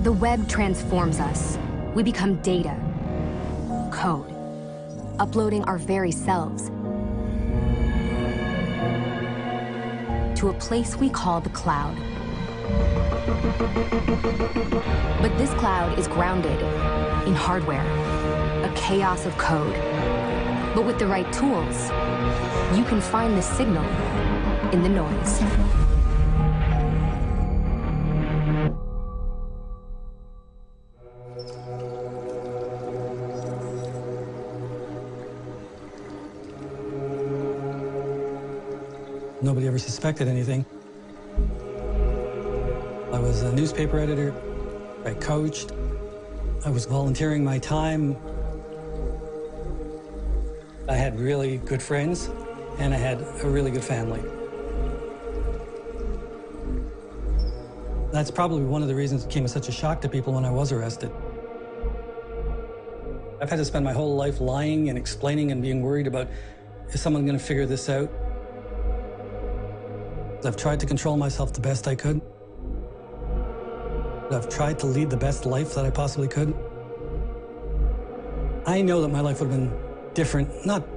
The web transforms us. We become data, code, uploading our very selves to a place we call the cloud. But this cloud is grounded in hardware, a chaos of code. But with the right tools, you can find the signal in the noise. Nobody ever suspected anything. I was a newspaper editor. I coached. I was volunteering my time. I had really good friends, and I had a really good family. That's probably one of the reasons it came as such a shock to people when I was arrested. I've had to spend my whole life lying and explaining and being worried about, is someone going to figure this out? I've tried to control myself the best I could. I've tried to lead the best life that I possibly could. I know that my life would have been different, not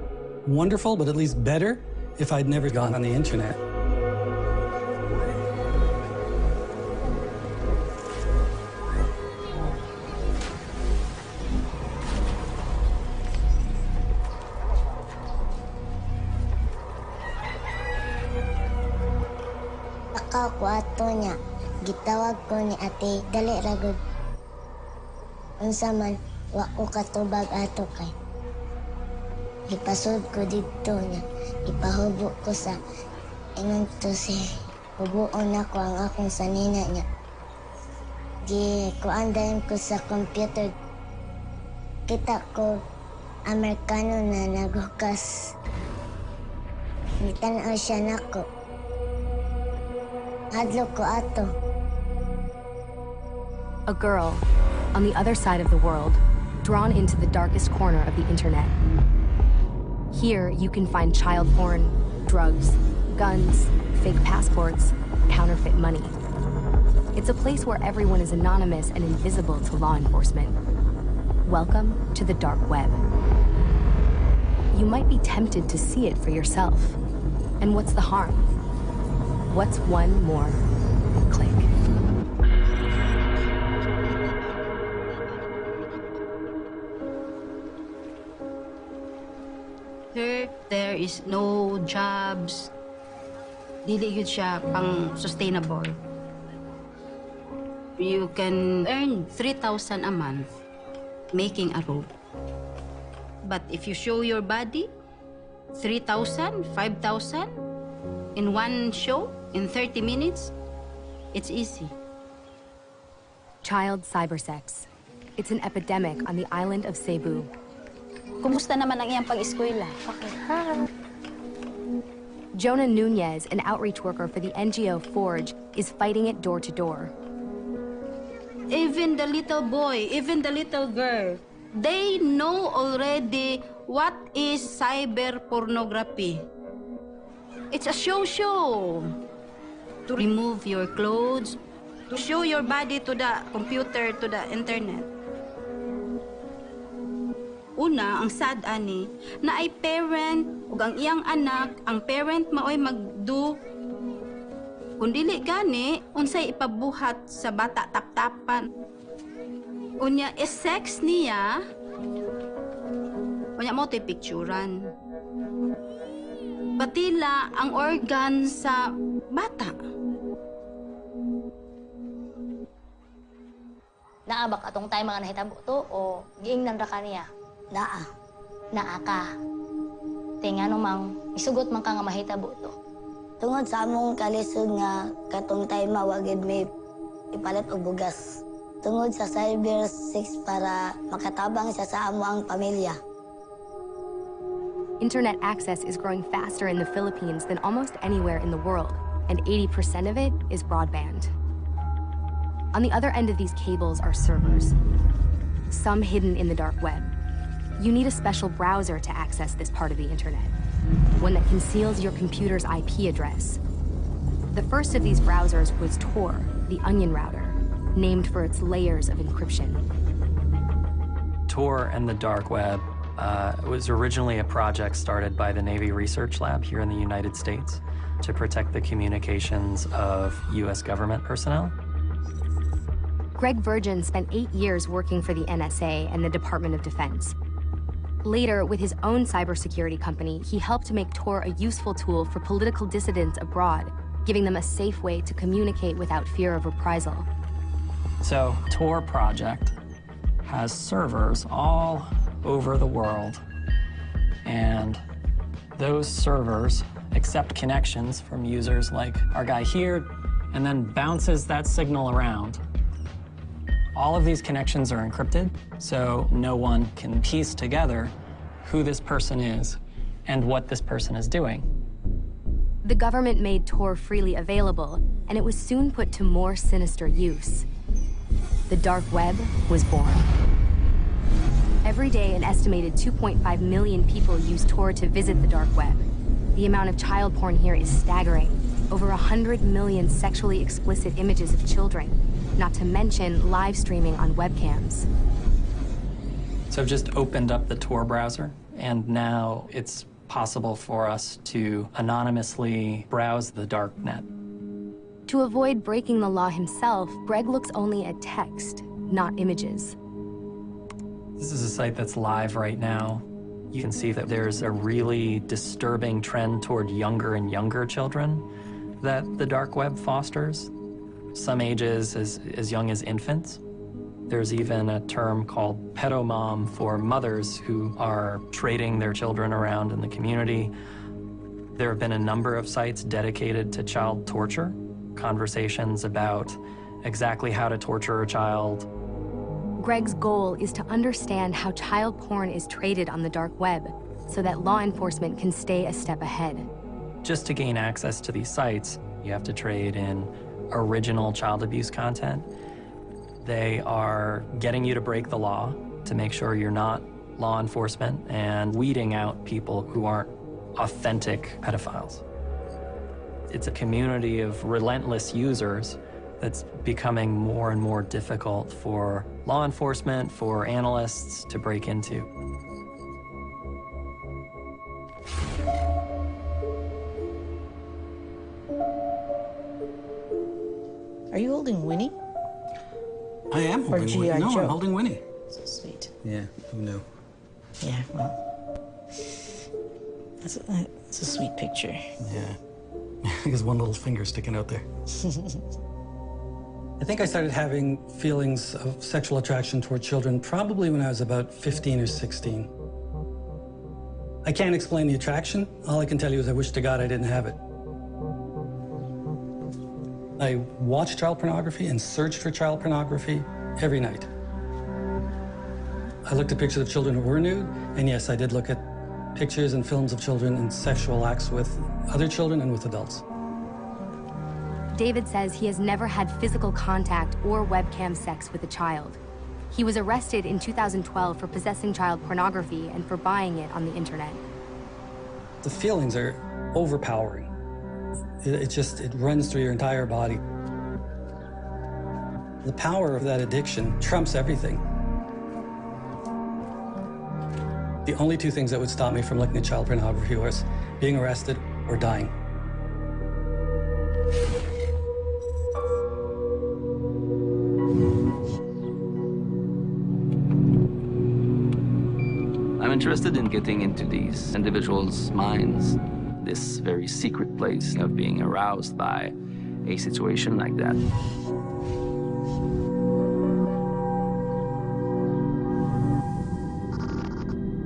wonderful, but at least better if I'd never gone on the internet. Ato niya, gitawag ko ni ate, dali ragod. Unsa man, wa ko katubag ato kay. Ipasod ko dito niya, ipahubo ko sa ingon to si hubuon ako ang akong sanina niya. Kuandayan ko sa computer. Kita ko Amerikano na naghukas. Nitanaw siya nako. A girl on the other side of the world, drawn into the darkest corner of the internet. Here, you can find child porn, drugs, guns, fake passports, counterfeit money. It's a place where everyone is anonymous and invisible to law enforcement. Welcome to the dark web. You might be tempted to see it for yourself. And what's the harm? What's one more click? Sir, there is no jobs. Dili yun siya pang sustainable. You can earn 3,000 a month making a rope. But if you show your body, 3,000, 5,000 in one show, in 30 minutes, it's easy. Child cybersex. It's an epidemic on the island of Cebu. Kumusta naman ang iyang pag-eskwela? Jonah Nunez, an outreach worker for the NGO Forge, is fighting it door to door. Even the little boy, even the little girl, they know already what is cyber pornography. It's a show. To remove your clothes, to show your body to the computer, to the internet. Una, ang sad ani, na ay parent ug ang iyang anak, ang parent maoy magdo. Kung dili gani, unsay ipabuhat sa bata taptapan. Unya is sex niya. Unya mo to'y picturean. Patila ang organ sa bata. Naa ba katong tayo mga nahitabo to o giingnan ra ka niya? Naa. Naa ka. Tingano mang isugot man ka nga mahitabo to. Tungod sa among kalisod nga katong tayo mawagid may ipalit og bugas. Tungod sa cyber 6 para makatabang siya sa amo ang pamilya. Internet access is growing faster in the Philippines than almost anywhere in the world, and 80% of it is broadband. On the other end of these cables are servers, some hidden in the dark web. You need a special browser to access this part of the internet, one that conceals your computer's IP address. The first of these browsers was Tor, the onion router. named for its layers of encryption. Tor and the dark web was originally a project started by the Navy Research Lab here in the United States to protect the communications of U.S. government personnel. Greg Virgin spent 8 years working for the NSA and the Department of Defense. Later, with his own cybersecurity company, he helped to make Tor a useful tool for political dissidents abroad, giving them a safe way to communicate without fear of reprisal. So, Tor project has servers all over the world, and those servers accept connections from users like our guy here, and then bounces that signal around. All of these connections are encrypted, so no one can piece together who this person is and what this person is doing. The government made Tor freely available, and it was soon put to more sinister use. The dark web was born. Every day, an estimated 2.5 million people use Tor to visit the dark web. The amount of child porn here is staggering. Over 100 million sexually explicit images of children, not to mention live streaming on webcams. So I've just opened up the Tor browser, and now it's possible for us to anonymously browse the dark net. To avoid breaking the law himself, Greg looks only at text, not images. This is a site that's live right now. You can see that there's a really disturbing trend toward younger and younger children that the dark web fosters. Some ages as young as infants. There's even a term called pedomom for mothers who are trading their children around in the community. There have been a number of sites dedicated to child torture, conversations about exactly how to torture a child. Greg's goal is to understand how child porn is traded on the dark web so that law enforcement can stay a step ahead. Just to gain access to these sites, you have to trade in original child abuse content. They are getting you to break the law to make sure you're not law enforcement and weeding out people who aren't authentic pedophiles. It's a community of relentless users that's becoming more and more difficult for law enforcement, for analysts to break into. Are you holding Winnie? I am holding Winnie. G.I. No, Joe? I'm holding Winnie. So sweet. Yeah, who knew? Yeah, well, that's a sweet picture. Yeah. His one little finger sticking out there. I think I started having feelings of sexual attraction toward children probably when I was about 15 or 16. I can't explain the attraction. All I can tell you is I wish to God I didn't have it. I watched child pornography and searched for child pornography every night. I looked at pictures of children who were nude, and yes, I did look at pictures and films of children in sexual acts with other children and with adults. David says he has never had physical contact or webcam sex with a child. He was arrested in 2012 for possessing child pornography and for buying it on the internet. The feelings are overpowering. It runs through your entire body. The power of that addiction trumps everything. The only two things that would stop me from looking at child pornography was being arrested or dying. I'm interested in getting into these individuals' minds, this very secret place of being aroused by a situation like that.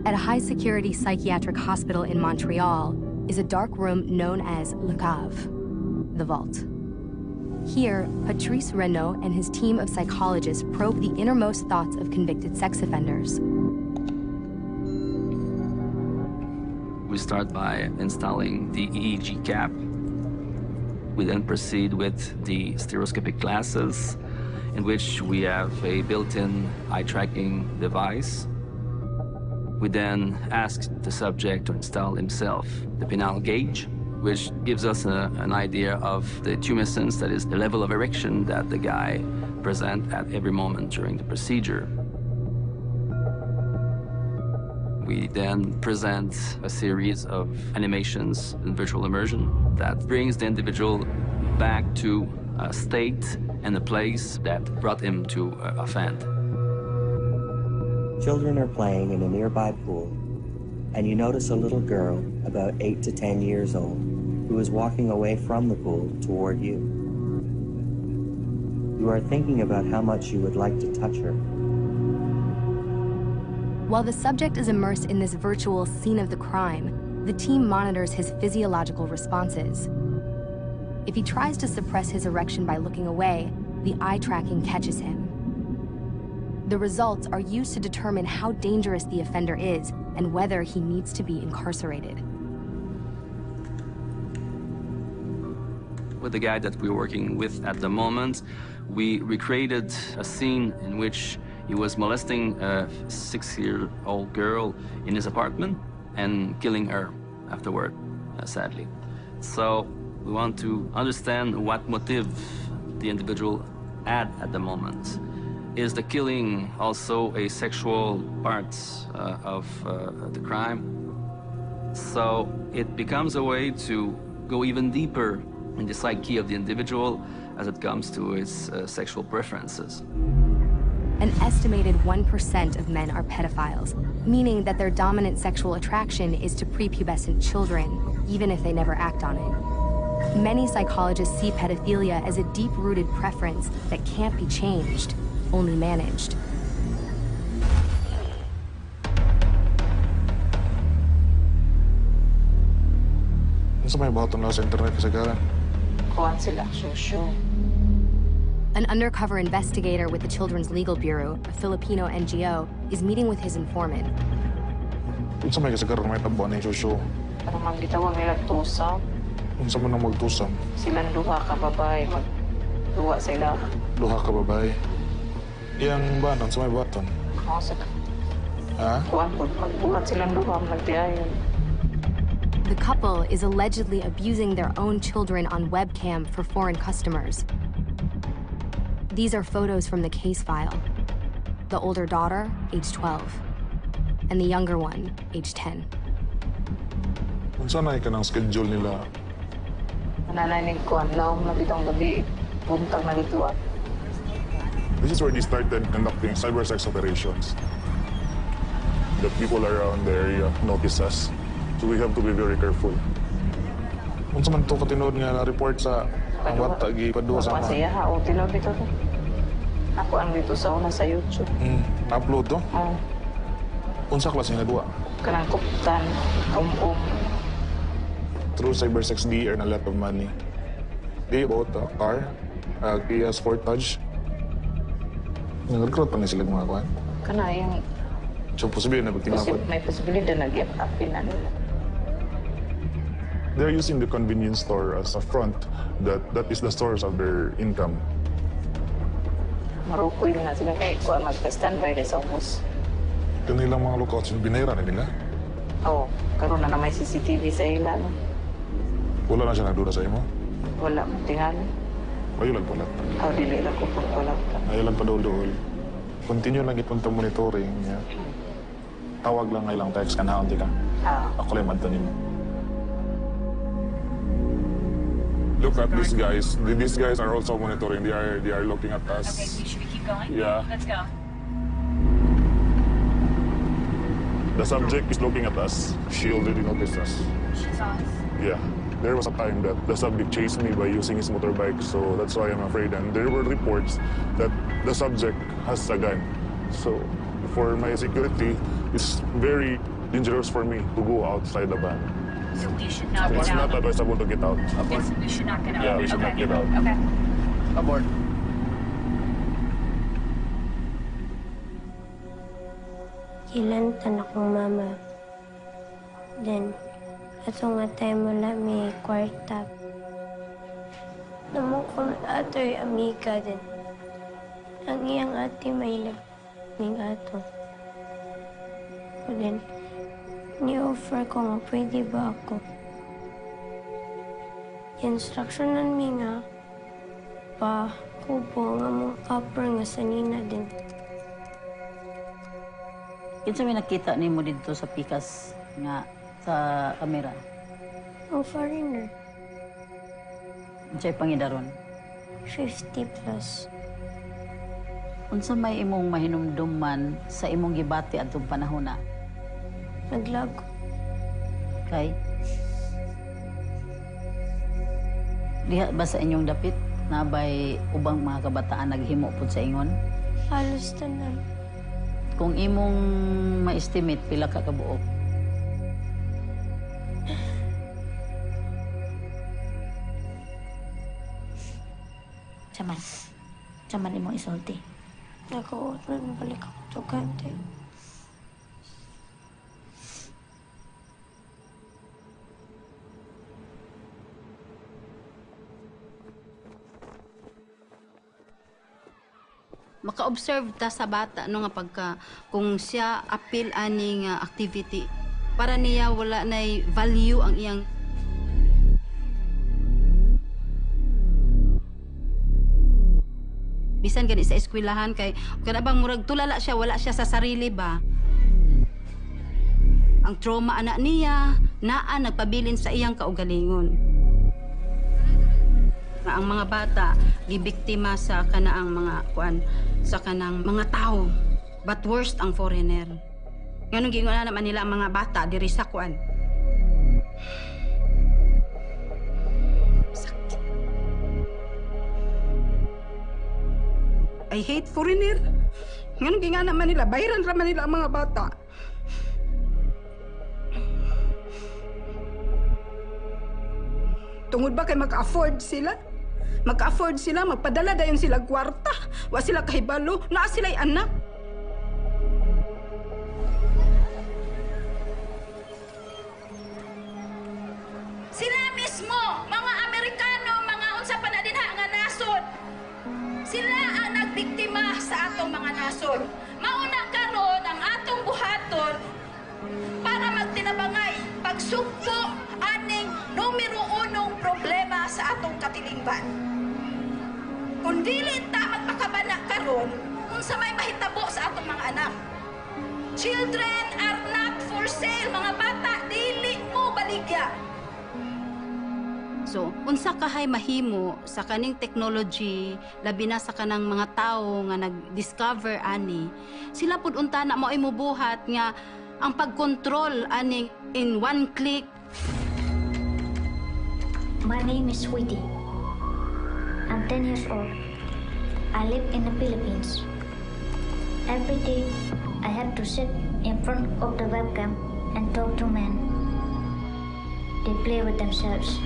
At a high-security psychiatric hospital in Montreal is a dark room known as Le Cave, the vault. Here, Patrice Renaud and his team of psychologists probe the innermost thoughts of convicted sex offenders. We start by installing the EEG cap. We then proceed with the stereoscopic glasses, in which we have a built-in eye-tracking device. We then ask the subject to install himself the penile gauge, which gives us an idea of the tumescence, that is the level of erection that the guy present at every moment during the procedure. We then present a series of animations in virtual immersion that brings the individual back to a state and a place that brought him to offend. Children are playing in a nearby pool, and you notice a little girl about 8 to 10 years old who is walking away from the pool toward you. You are thinking about how much you would like to touch her. While the subject is immersed in this virtual scene of the crime, the team monitors his physiological responses. If he tries to suppress his erection by looking away, the eye tracking catches him. The results are used to determine how dangerous the offender is and whether he needs to be incarcerated. With the guy that we're working with at the moment, we recreated a scene in which he was molesting a 6-year-old girl in his apartment and killing her afterward, sadly. So we want to understand what motive the individual had at the moment. Is the killing also a sexual part of the crime? So it becomes a way to go even deeper in the psyche of the individual as it comes to his sexual preferences. An estimated 1% of men are pedophiles, meaning that their dominant sexual attraction is to prepubescent children, even if they never act on it. Many psychologists see pedophilia as a deep-rooted preference that can't be changed, only managed. Sa may button na sa internet kasagaran. Kuhan sila, susyo. An undercover investigator with the Children's Legal Bureau, a Filipino NGO, is meeting with his informant. Sa may kasagaran may tabuan ng susyo. Parang mang gitawag nila tusam. Unsa man ang magtusam? Silang duha ka babae, magduwa sila. Duha ka babae. Iyang banan sa may button. Oo, sa Ha? kuhan po, magbuhat silang duha, magdiayon. The couple is allegedly abusing their own children on webcam for foreign customers. These are photos from the case file. The older daughter, age 12, and the younger one, age 10. Unsa na ka ng schedule nila? Manananig kuhan lang, nabitang gabi, buntang na dito. This is where they started conducting cyber sex operations. The people around the area notice us, so we have to be very careful. Unsa man to katinood nga na-report sa ang bata gipadua sa Masaya ha, o tinod dito to. Ako ang dito sa una sa YouTube. Upload to? Oo. Unsa klase nga duwa? Kanang kuptan, Through cyber sex, they earn a lot of money. They bought a car, a Kia Sportage. Nag-recruit pa na sila mga kuhan. Kana yung So, posibilidad na pagtinapad. may posibilidad na gi-up-upin na nila. They're using the convenience store as a front that is the source of their income. Marukoy na sila kay kuha magka-standby rin sa ubos. Kanilang mga lookouts, yung binayra na nila. Oo, karoon na may CCTV sa ila. No? Wala na siya nagdura sa imo. Wala, tingali. Ayaw lang pala. Aw, dili lang ko pang wala. Ayaw lang pa dool-dool. Continue lang ipunta monitoring niya. Tawag lang ngayon lang text ka na, hindi ka. Ako lang madto nimo. Look at these guys. These guys are also monitoring. They are looking at us. Okay, so should we keep going? Yeah. Let's go. The subject is looking at us. She already noticed us. She saw us. Yeah. There was a time that the subject chased me by using his motorbike, so that's why I'm afraid. And there were reports that the subject has a gun. So for my security, it's very dangerous for me to go outside the van. So we should not get It's out. not advisable to get out. Okay, so we should not get out. Yeah, we should not get out. Okay. Abort. Ilan tanak ng mama. Then, atong nga tayo mula may kwarta. Naman ko ato'y amiga din. Ang iyang ate may ning ato. Then, ni-offer ko nga pwede ba ako. Instructionan mi nga pa kubo nga mga kapra nga sanina din. Kinsa may nakita nimo dito sa pikas nga sa kamera? Ang foreigner. Unsay pangidaron? 50 plus. Unsa may imong mahinumduman sa imong gibati adtong panahon na? Naglago. Kay? Diha ba sa inyong dapit nabay ubang mga kabataan naghimo pud sa ingon? Halos tanan. Kung imong ma-estimate pila ka kabuok? Saman imong isulti. Nakaot man balik ako tugante. Maka-observe ta sa bata no nga pagka kung siya appeal ani nga activity para niya wala nay value ang iyang bisan gani sa eskwelahan kay kada bang murag tulala siya wala siya sa sarili ba ang trauma anak niya naa nagpabilin sa iyang kaugalingon. Ang mga bata gibiktima sa kanaang mga sa kanang mga tao, but worst ang foreigner. Nganong gingon naman nila ang mga bata diri sa kuan. Sakit. I hate foreigner. Nganong gingon naman nila bayaran raman nila ang mga bata. Tungod ba kay maka-afford sila? Mag-afford sila, magpadala dayon sila kwarta. Wa sila kahibalo, naa sila'y anak. Sila mismo, mga Amerikano, mga unsa pa na dinha nga nasod. Sila ang nagbiktima sa atong mga nasod. Mauna karon ang atong buhaton para magtinabangay pagsugpo aning numero 1 problema sa atong katilingban. Kung dili ta magpakabana karon, unsa may mahitabo sa atong mga anak. Children are not for sale, mga bata, dili mo baligya. So, unsa kahay mahimo sa kaning technology, labi na sa kanang mga tao nga nag-discover ani, sila pud unta na mao'y mubuhat nga ang pag-control aning in one click. My name is Sweetie. I'm 10 years old. I live in the Philippines. Every day, I have to sit in front of the webcam and talk to men. They play with themselves.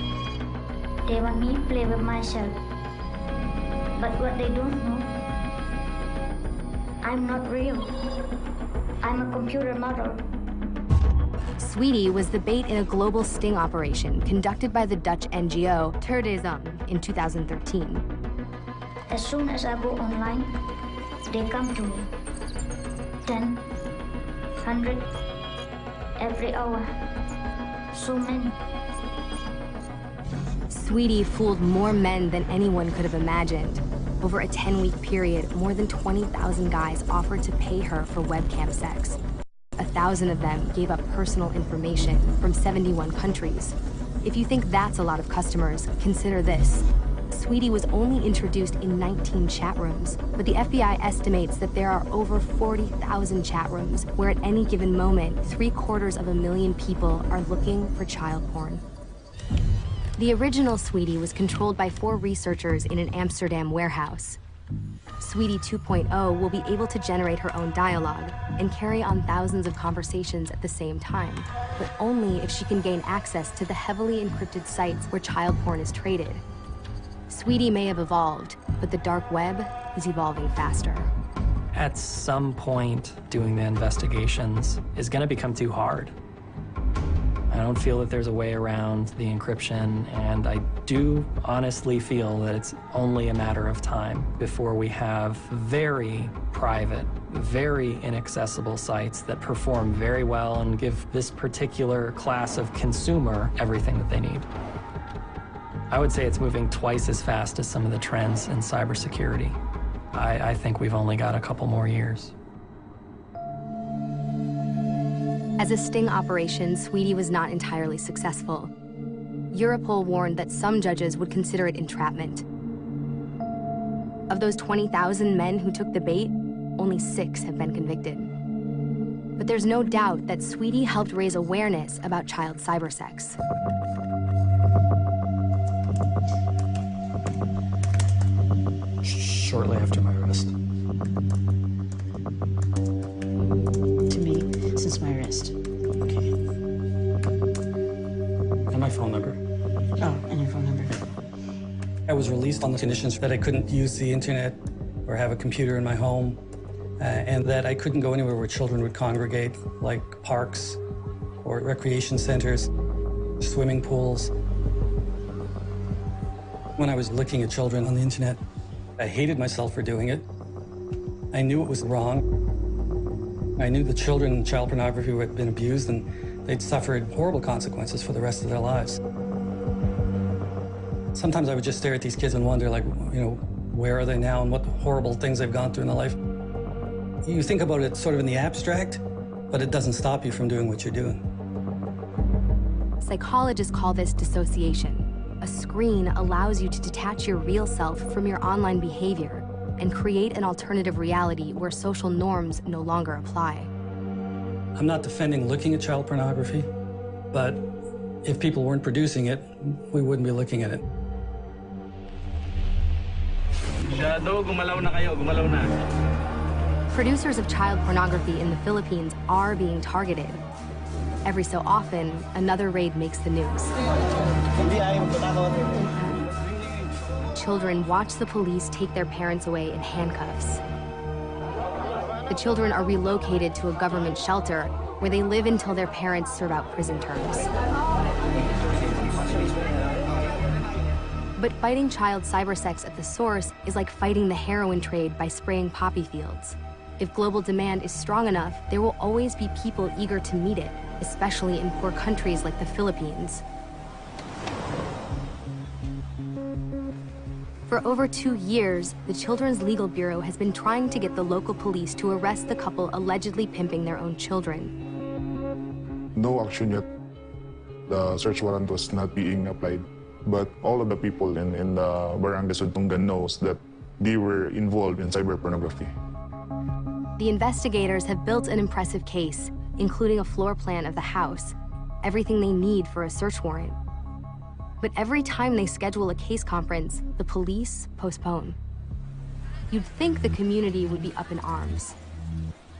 They want me to play with myself. But what they don't know, I'm not real. I'm a computer model. Sweetie was the bait in a global sting operation conducted by the Dutch NGO Terdesom in 2013. As soon as I go online, they come to me. 10, 100, every hour. So many. Sweetie fooled more men than anyone could have imagined. Over a 10-week period, more than 20,000 guys offered to pay her for webcam sex. 1,000 of them gave up personal information from 71 countries. If you think that's a lot of customers, consider this. Sweetie was only introduced in 19 chat rooms, but the FBI estimates that there are over 40,000 chat rooms where at any given moment, 750,000 people are looking for child porn. The original Sweetie was controlled by 4 researchers in an Amsterdam warehouse. Sweetie 2.0 will be able to generate her own dialogue and carry on thousands of conversations at the same time, but only if she can gain access to the heavily encrypted sites where child porn is traded. Sweetie may have evolved, but the dark web is evolving faster. At some point, doing the investigations is going to become too hard. I don't feel that there's a way around the encryption, and I do honestly feel that it's only a matter of time before we have very private, very inaccessible sites that perform very well and give this particular class of consumer everything that they need. I would say it's moving twice as fast as some of the trends in cybersecurity. I think we've only got a couple more years. As a sting operation, Sweetie was not entirely successful. Europol warned that some judges would consider it entrapment. Of those 20,000 men who took the bait, only 6 have been convicted. But there's no doubt that Sweetie helped raise awareness about child cybersex. Shortly after my arrest. To me, since my arrest. Okay. And my phone number. Oh, and your phone number. I was released on the conditions that I couldn't use the internet or have a computer in my home, and that I couldn't go anywhere where children would congregate, like parks or recreation centers, swimming pools. When I was looking at children on the internet, I hated myself for doing it. I knew it was wrong. I knew the children in child pornography had been abused and they'd suffered horrible consequences for the rest of their lives. Sometimes I would just stare at these kids and wonder, like, where are they now and what horrible things they've gone through in their life. You think about it sort of in the abstract, but it doesn't stop you from doing what you're doing. Psychologists call this dissociation. A screen allows you to detach your real self from your online behavior and create an alternative reality where social norms no longer apply. I'm not defending looking at child pornography, but if people weren't producing it, we wouldn't be looking at it. Producers of child pornography in the Philippines are being targeted. Every so often, another raid makes the news. Children watch the police take their parents away in handcuffs. The children are relocated to a government shelter where they live until their parents serve out prison terms. But fighting child cybersex at the source is like fighting the heroin trade by spraying poppy fields. If global demand is strong enough, there will always be people eager to meet it, especially in poor countries like the Philippines. For over 2 years, the Children's Legal Bureau has been trying to get the local police to arrest the couple allegedly pimping their own children. No action yet. The search warrant was not being applied. But all of the people in the Barangay Sudtungan knows that they were involved in cyber pornography. The investigators have built an impressive case, including a floor plan of the house, everything they need for a search warrant. But every time they schedule a case conference, the police postpone. You'd think the community would be up in arms.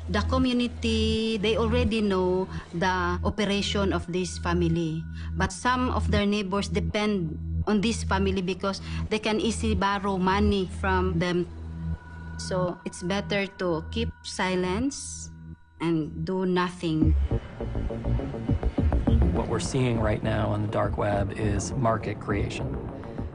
The community, they already know the operation of this family. But some of their neighbors depend on this family because they can easily borrow money from them. So it's better to keep silence and do nothing. What we're seeing right now on the dark web is market creation.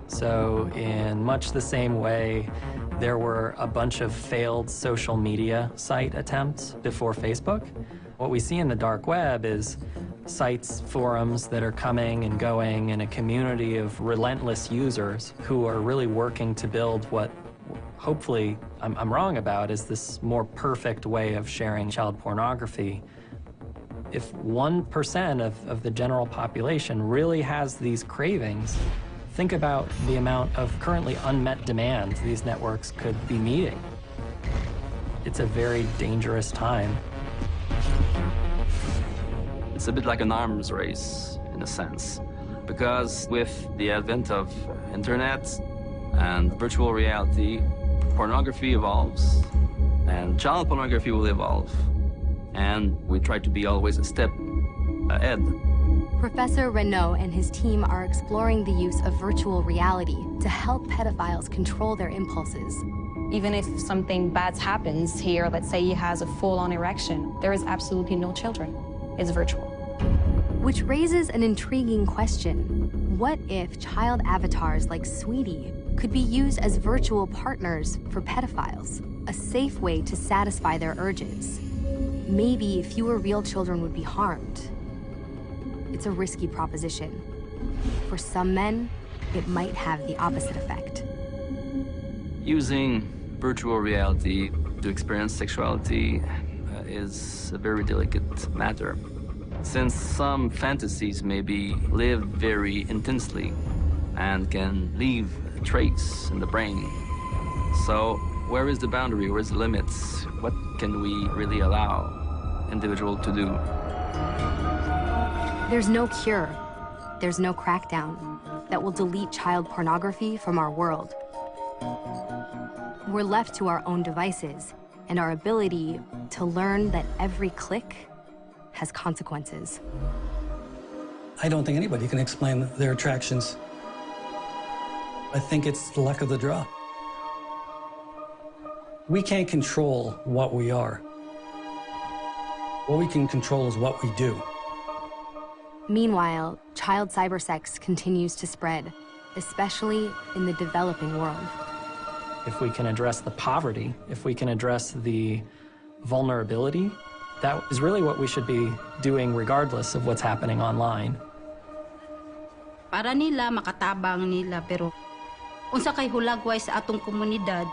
So in much the same way, there were a bunch of failed social media site attempts before Facebook. What we see in the dark web is sites, forums that are coming and going, and a community of relentless users who are really working to build what hopefully I'm wrong about is this more perfect way of sharing child pornography. If 1% of the general population really has these cravings, think about the amount of currently unmet demand these networks could be meeting. It's a very dangerous time. It's a bit like an arms race, in a sense, because with the advent of internet and virtual reality, pornography evolves, and child pornography will evolve. And we try to be always a step ahead. Professor Renaud and his team are exploring the use of virtual reality to help pedophiles control their impulses. Even if something bad happens here, let's say he has a full-on erection, there is absolutely no children. It's virtual. Which raises an intriguing question. What if child avatars like Sweetie could be used as virtual partners for pedophiles? A safe way to satisfy their urges. Maybe fewer real children would be harmed. It's a risky proposition. For some men, it might have the opposite effect. Using virtual reality to experience sexuality is a very delicate matter, since some fantasies may be lived very intensely and can leave a trace in the brain. So where is the boundary? Where's the limits? What can we really allow individual to do? There's no cure. There's no crackdown that will delete child pornography from our world. We're left to our own devices and our ability to learn that every click has consequences. I don't think anybody can explain their attractions. I think it's the luck of the draw. We can't control what we are. What we can control is what we do. Meanwhile, child cybersex continues to spread, especially in the developing world. If we can address the poverty, if we can address the vulnerability, that is really what we should be doing regardless of what's happening online. Para nila makatabang nila, pero unsa kay hulagway sa atong komunidad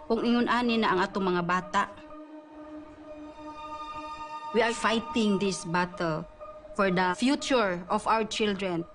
kung ingon ani na ang atong mga bata. We are fighting this battle for the future of our children.